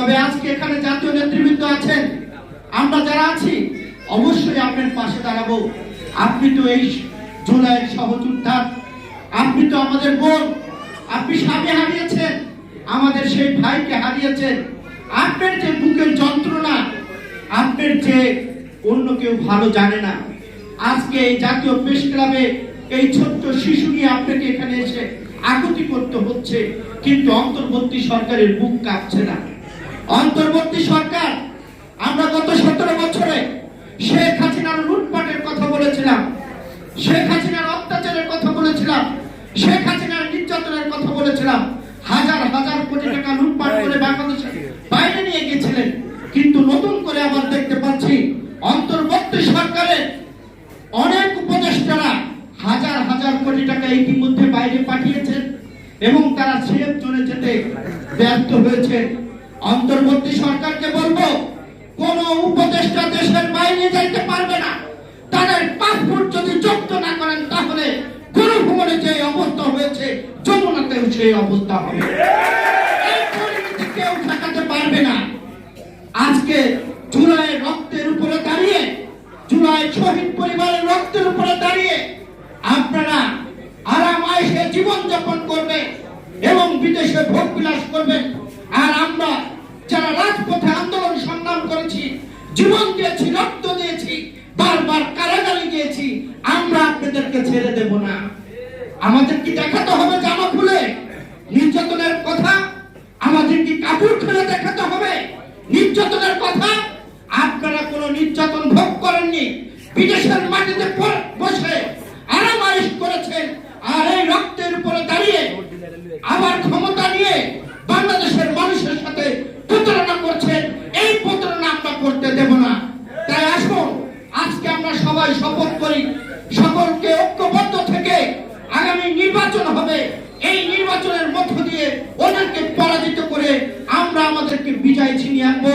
তবে আজকে এখানে জাতীয় নেতৃবৃন্দ আছেন, আমরা যারা আছি অবশ্যই আপনার পাশে দাঁড়াবো। আপনি তো এই জুলাইয়ের সহযোদ্ধা, আপনি তো আমাদের বোন, আপনি স্বামী হারিয়েছেন, আমাদের সেই ভাইকে হারিয়েছেন। আপনার যে বুকের যন্ত্রণা, আপনার যে অন্য কেউ ভালো জানে না। আজকে এই জাতীয় প্রেস ক্লাবে এই ছোট্ট শিশু নিয়ে আপনাকে এখানে এসে আকুতি করতে হচ্ছে, কিন্তু অন্তর্বর্তী সরকারের বুক কাঁপছে না। অন্তর্বর্তী সরকার, আমরা গত 17 বছরে শেখ হাসিনার লুটপাটের কথা বলেছিলাম, শেখ হাসিনার অত্যাচারের কথা বলেছিলাম, শেখ হাসিনার নির্যাতনের কথা বলেছিলাম। হাজার হাজার কোটি টাকা লুটপাট করে বাংলাদেশের বাইরে নিয়ে গেছিলেন, কিন্তু নতুন করে আবার দেখতে পাচ্ছি অন্তর্বর্তী সরকারের অনেক উপদেষ্টারা হাজার হাজার কোটি টাকা ইতিমধ্যে বাইরে পাঠিয়েছেন এবং তারা সেফ জোনে যেতে ব্যর্থ হয়েছে। অন্তর্বর্তী সরকারকে বলবো, কোন উপদেষ্টা দেশের বাইরে যাইতে পারবে না। তাদের পাসপোর্ট যদি জব্দ না করেন, তাহলে গণভবনে যে অবস্থা হয়েছে যমুনাতেও সেই অবস্থা হবে। এই পরিস্থিতি কেউ ঠেকাতে পারবে না। আজকে জুলাইয়ের রক্তের উপরে দাঁড়িয়ে, জুলাই শহীদ পরিবারের রক্তের উপরে দাঁড়িয়ে আপনারা আরাম আয়েশে জীবন যাপন করবে এবং বিদেশে ভোগ বিলাস করবেন। আর আমরা যারা রাজপথে আন্দোলন সংগ্রাম করেছি, জীবন দিয়েছি, রক্ত দিয়েছি, বারবার কারাগারে গিয়েছি, আমরা আপনাদেরকে ছেড়ে দেব না। আমাদের কি দেখাতে হবে জামা খুলে নির্যাতনের কথা? আমাদের কি কাপড় খুলে দেখাতে হবে নির্যাতনের কথা? আপনারা কোনো নির্যাতন ভোগ করেননি, বিদেশের মাটিতে বসে আরাম আয়েশ করেছেন। আর এই রক্তের উপরে দাঁড়িয়ে আবার ক্ষমতা নিয়ে বাংলাদেশের মানুষের সাথে প্রতারণা করছেন। এই প্রতারণা আমরা করতে দেব না। তাই আসুন, আজকে আমরা সবাই শপথ করি, সকলকে ঐক্যবদ্ধ থেকে আগামী নির্বাচন হবে, এই নির্বাচনের মধ্য দিয়ে ওদেরকে পরাজিত করে আমরা আমাদেরকে বিজয় ছিনিয়ে আনবো।